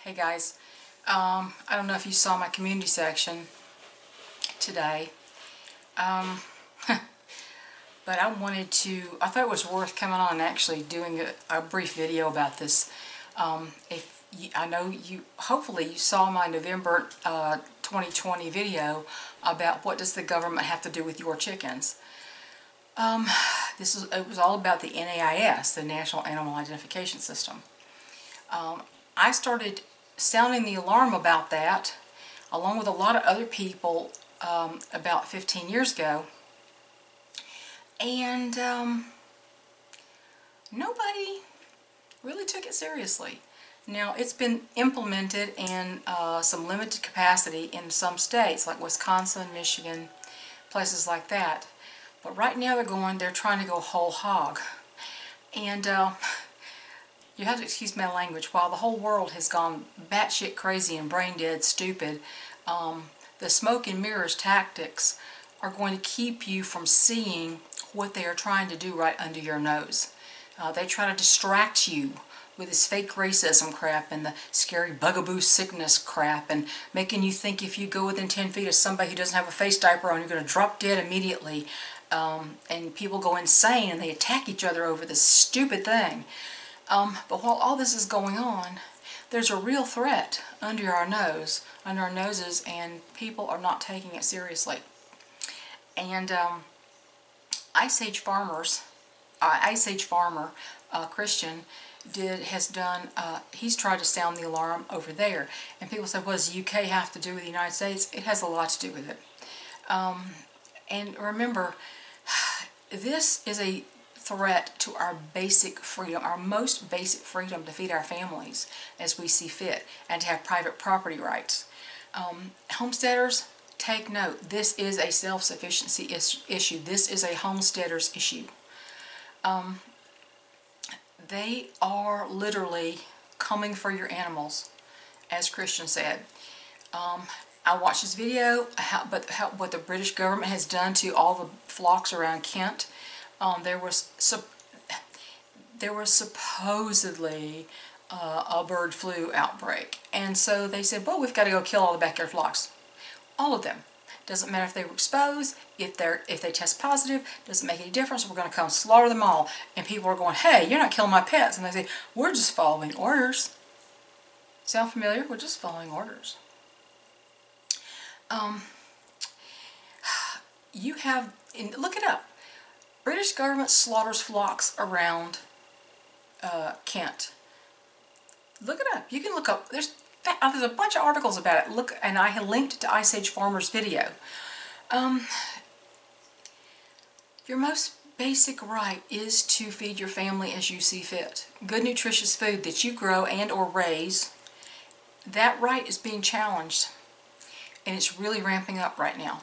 Hey guys, I don't know if you saw my community section today, but I thought it was worth coming on and actually doing a brief video about this. I know hopefully you saw my November 2020 video about what does the government have to do with your chickens. It was all about the NAIS, the National Animal Identification System. I started sounding the alarm about that, along with a lot of other people, about 15 years ago, and nobody really took it seriously. Now, it's been implemented in some limited capacity in some states, like Wisconsin, Michigan, places like that. But right now they're trying to go whole hog. And you have to excuse my language, while the whole world has gone batshit crazy and brain dead stupid, the smoke and mirrors tactics are going to keep you from seeing what they are trying to do right under your nose. They try to distract you with this fake racism crap and the scary bugaboo sickness crap, and making you think if you go within 10 feet of somebody who doesn't have a face diaper on, you're going to drop dead immediately. And people go insane and they attack each other over this stupid thing. But while all this is going on, there's a real threat under our noses, and people are not taking it seriously. And Ice Age Farmer, Christian, he's tried to sound the alarm over there. And people say, what does the UK have to do with the United States? It has a lot to do with it. And remember, this is a threat to our basic freedom, our most basic freedom to feed our families as we see fit and to have private property rights. Homesteaders, take note, this is a self-sufficiency issue. This is a homesteader's issue. They are literally coming for your animals, as Christian said. I watched this video, what the British government has done to all the flocks around Kent. There was supposedly a bird flu outbreak, and so they said, well, we've got to go kill all the backyard flocks. All of them. Doesn't matter if they were exposed, if they test positive, doesn't make any difference, we're going to come slaughter them all. And people are going, hey, you're not killing my pets. And they say, we're just following orders. Sound familiar? We're just following orders. Look it up. British government slaughters flocks around Kent. Look it up. You can look up. There's a bunch of articles about it. Look, and I have linked to Ice Age Farmer's video. Your most basic right is to feed your family as you see fit. Good, nutritious food that you grow and or raise. That right is being challenged, and it's really ramping up right now.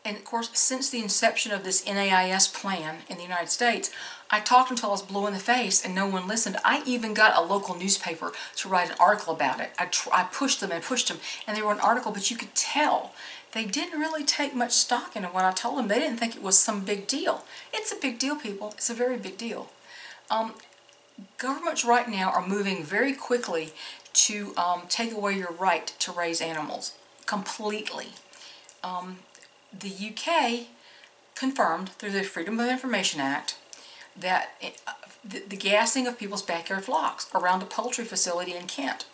And of course, since the inception of this NAIS plan in the United States, I talked until I was blue in the face and no one listened. I even got a local newspaper to write an article about it. I pushed them, and they wrote an article, but you could tell they didn't really take much stock in it when I told them. They didn't think it was some big deal. It's a big deal, people. It's a very big deal. Governments right now are moving very quickly to take away your right to raise animals completely. The UK confirmed through the Freedom of Information Act that the gassing of people's backyard flocks around a poultry facility in Kent.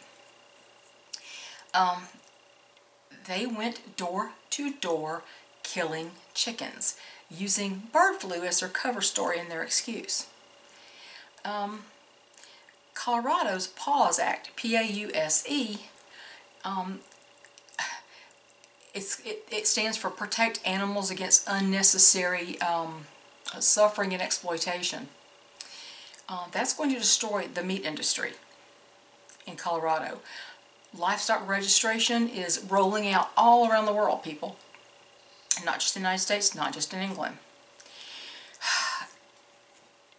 They went door to door killing chickens, using bird flu as their cover story and their excuse. Colorado's PAWS Act, P-A-U-S-E, it stands for Protect Animals Against Unnecessary Suffering and Exploitation. That's going to destroy the meat industry in Colorado. Livestock registration is rolling out all around the world, people. Not just in the United States, not just in England.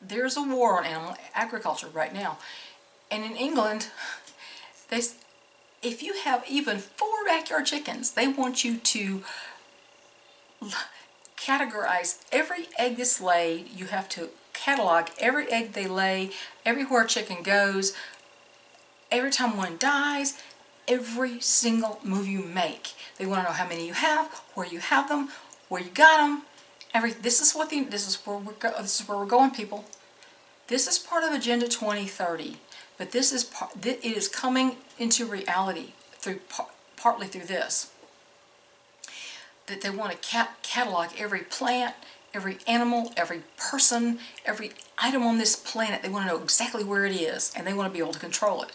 There's a war on animal agriculture right now. And in England, if you have even 4 backyard chickens, they want you to categorize every egg that's laid. You have to catalog every egg they lay, everywhere a chicken goes, every time one dies, every single move you make. They want to know how many you have, where you have them, where you got them. This is where we're going, people. This is part of Agenda 2030, but it is coming into reality partly through this. That they want to catalog every plant, every animal, every person, every item on this planet. They want to know exactly where it is, and they want to be able to control it.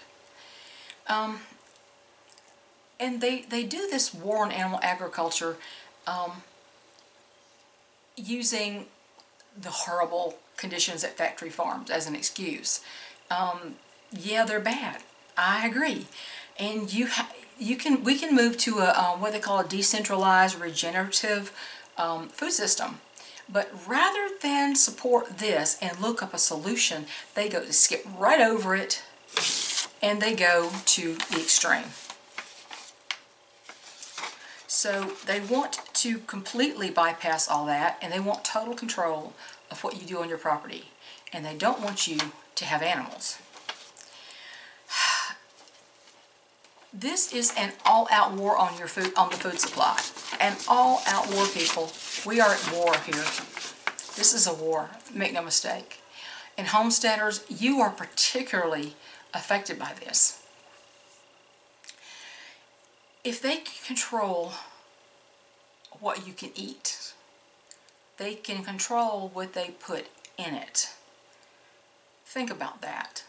And they do this war on animal agriculture using the horrible conditions at factory farms as an excuse. Yeah, they're bad. I agree. And we can move to a what they call a decentralized regenerative food system. But rather than support this and look up a solution, they skip right over it and they go to the extreme. So they want to completely bypass all that, and they want total control of what you do on your property. And they don't want you to have animals. This is an all-out war on the food supply. An all-out war, people. We are at war here. This is a war, make no mistake. And homesteaders, you are particularly affected by this. If they can control what you can eat, they can control what they put in it. Think about that.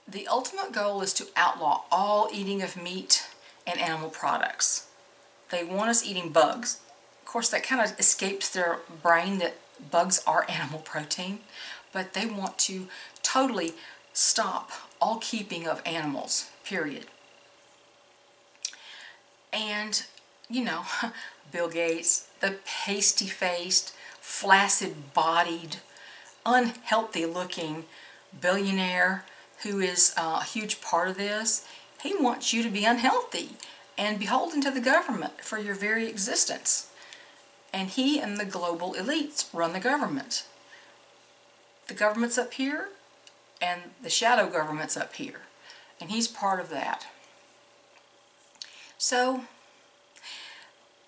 The ultimate goal is to outlaw all eating of meat and animal products. They want us eating bugs. Of course, that kind of escapes their brain that bugs are animal protein, but they want to totally stop all keeping of animals, period. And, you know, Bill Gates, the pasty-faced, flaccid-bodied, unhealthy-looking billionaire who is a huge part of this, he wants you to be unhealthy and beholden to the government for your very existence. And he and the global elites run the government. The government's up here, and the shadow government's up here. And he's part of that. So,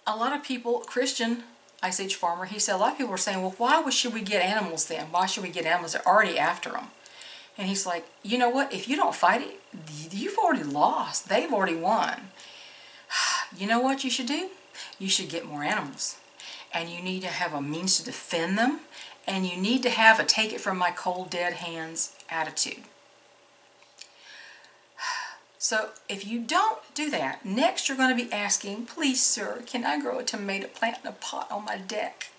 a lot of people, Christian Ice Age farmer, he said, a lot of people are saying, well, why should we get animals then? Why should we get animals? They're already after them. And he's like, you know what? If you don't fight it, you've already lost. They've already won. You know what you should do? You should get more animals. And you need to have a means to defend them. And you need to have a take it from my cold dead hands attitude. So if you don't do that, next you're going to be asking, please sir, can I grow a tomato plant in a pot on my deck?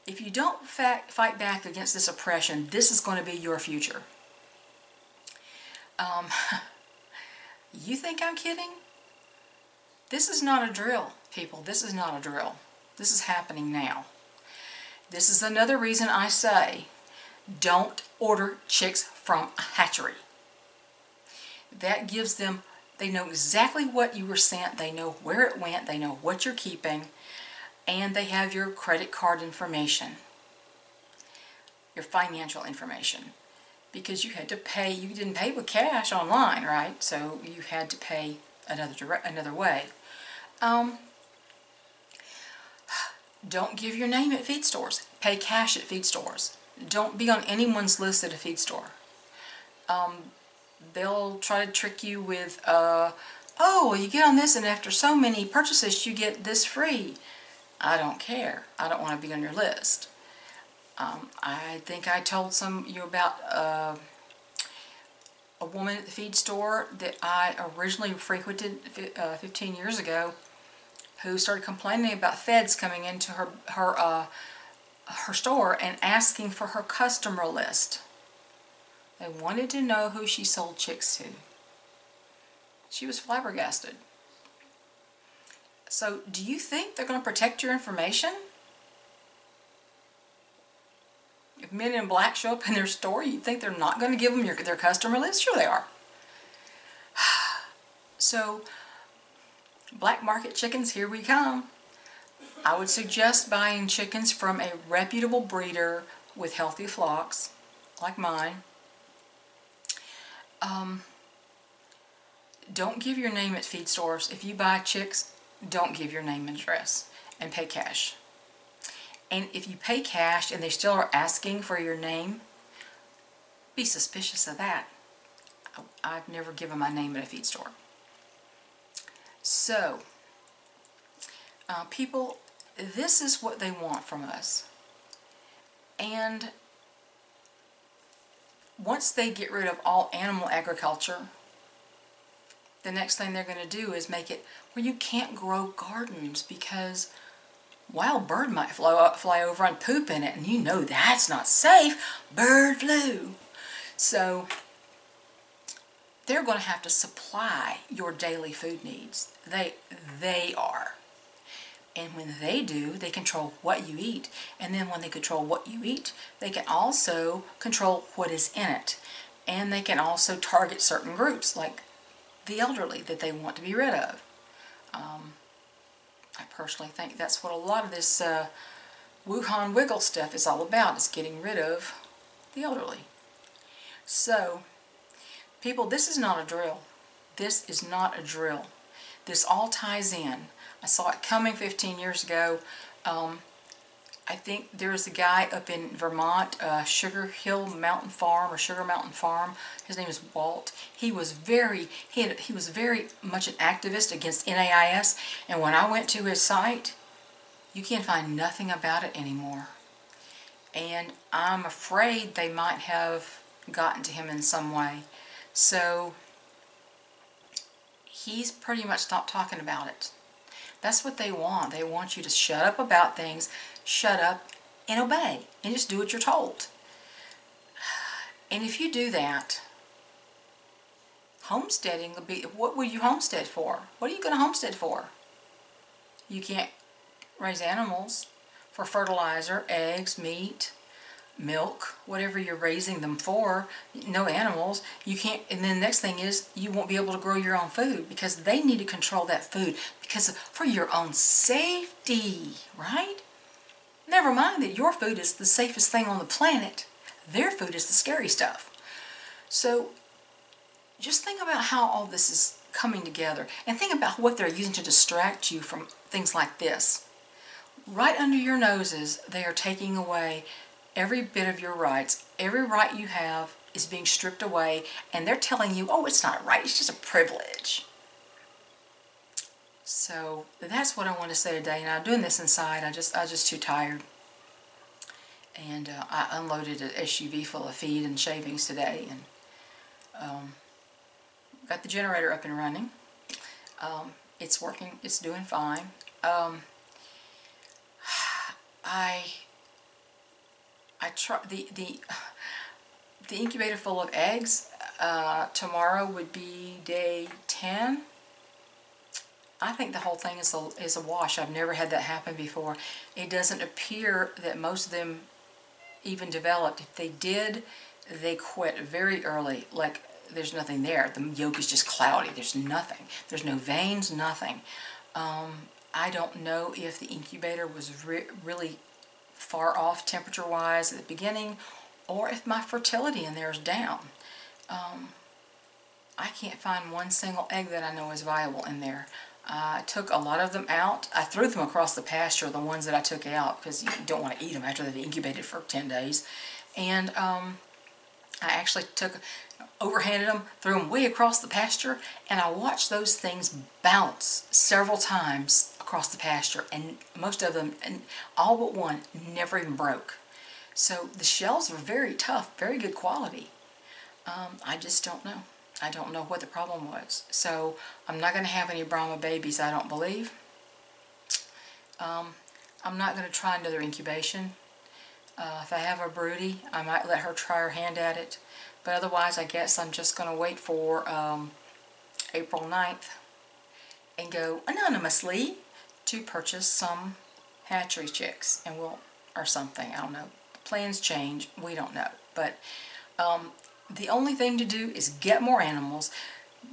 If you don't fight back against this oppression, this is going to be your future. You think I'm kidding? This is not a drill, people. This is not a drill. This is happening now. This is another reason I say, don't order chicks from a hatchery. That gives them, they know exactly what you were sent, they know where it went, they know what you're keeping, and they have your credit card information, your financial information, because you had to pay, you didn't pay with cash online, right? So you had to pay another way. Don't give your name at feed stores. Pay cash at feed stores. Don't be on anyone's list at a feed store. They'll try to trick you with, oh, you get on this and after so many purchases you get this free. I don't care. I don't want to be on your list. I think I told you about a woman at the feed store that I originally frequented 15 years ago who started complaining about feds coming into her store and asking for her customer list. They wanted to know who she sold chicks to. She was flabbergasted. So, do you think they're going to protect your information? If men in black show up in their store, you think they're not going to give them their customer list? Sure they are. So, black market chickens, here we come. I would suggest buying chickens from a reputable breeder with healthy flocks, like mine. Don't give your name at feed stores. If you buy chicks, don't give your name and address, and pay cash. And if you pay cash and they still are asking for your name, be suspicious of that. I've never given my name at a feed store. So, people, this is what they want from us. And once they get rid of all animal agriculture, the next thing they're going to do is make it where you can't grow gardens because wild bird might fly over and poop in it, and you know that's not safe. Bird flu. So they're going to have to supply your daily food needs. They are. And when they do, they control what you eat. And then when they control what you eat, they can also control what is in it. And they can also target certain groups, like the elderly, that they want to be rid of. I personally think that's what a lot of this Wuhan Wiggle stuff is all about, is getting rid of the elderly. So, people, this is not a drill. This is not a drill. This all ties in. I saw it coming 15 years ago. I think there's a guy up in Vermont, Sugar Hill Mountain Farm or Sugar Mountain Farm. His name is Walt. He was very much an activist against NAIS. And when I went to his site, you can't find nothing about it anymore. And I'm afraid they might have gotten to him in some way. So he's pretty much stopped talking about it. That's what they want. They want you to shut up about things, shut up and obey, and just do what you're told. And if you do that, homesteading will be, what will you homestead for? What are you going to homestead for? You can't raise animals for fertilizer, eggs, meat, milk, whatever you're raising them for. No animals. You can't, and then the next thing is you won't be able to grow your own food because they need to control that food because for your own safety, right? Never mind that your food is the safest thing on the planet. Their food is the scary stuff. So just think about how all this is coming together and think about what they're using to distract you from things like this. Right under your noses, they are taking away every bit of your rights. Every right you have is being stripped away, and they're telling you, oh, it's not right, it's just a privilege. So that's what I want to say today, and I'm doing this inside. I was just too tired. And I unloaded an SUV full of feed and shavings today, and got the generator up and running. It's working, it's doing fine. I try the incubator full of eggs. Tomorrow would be day 10. I think the whole thing is a wash. I've never had that happen before. It doesn't appear that most of them even developed. If they did, they quit very early. Like there's nothing there. The yolk is just cloudy. There's nothing. There's no veins. Nothing. I don't know if the incubator was really far off temperature-wise at the beginning, or if my fertility in there is down. I can't find one single egg that I know is viable in there. I took a lot of them out. I threw them across the pasture, the ones that I took out, because you don't want to eat them after they've incubated for 10 days. And I actually overhanded them, threw them way across the pasture, and I watched those things bounce several times across the pasture, and most of them, and all but one, never even broke. So the shells are very tough, very good quality. I just don't know. I don't know what the problem was. So I'm not going to have any Brahma babies, I don't believe. I'm not going to try another incubation. If I have a broody, I might let her try her hand at it. But otherwise, I guess I'm just going to wait for April 9th and go anonymously to purchase some hatchery chicks, and or something, I don't know. Plans change, we don't know. But the only thing to do is get more animals,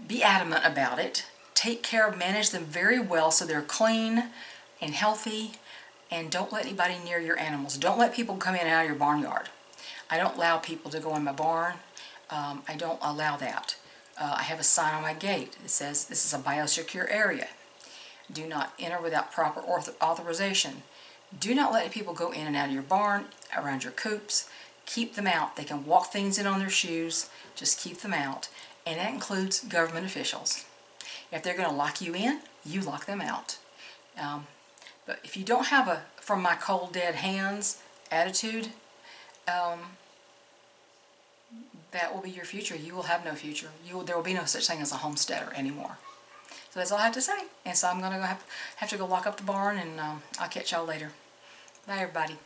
be adamant about it, take care of, manage them very well so they're clean and healthy, and don't let anybody near your animals. Don't let people come in and out of your barnyard. I don't allow people to go in my barn. I don't allow that. I have a sign on my gate that says this is a biosecure area. Do not enter without proper authorization. Do not let people go in and out of your barn, around your coops. Keep them out. They can walk things in on their shoes. Just keep them out. And that includes government officials. If they're going to lock you in, you lock them out. But if you don't have a from my cold dead hands attitude, that will be your future. You will have no future. There will be no such thing as a homesteader anymore. So that's all I have to say. And so I'm going to have to go lock up the barn, and I'll catch y'all later. Bye, everybody.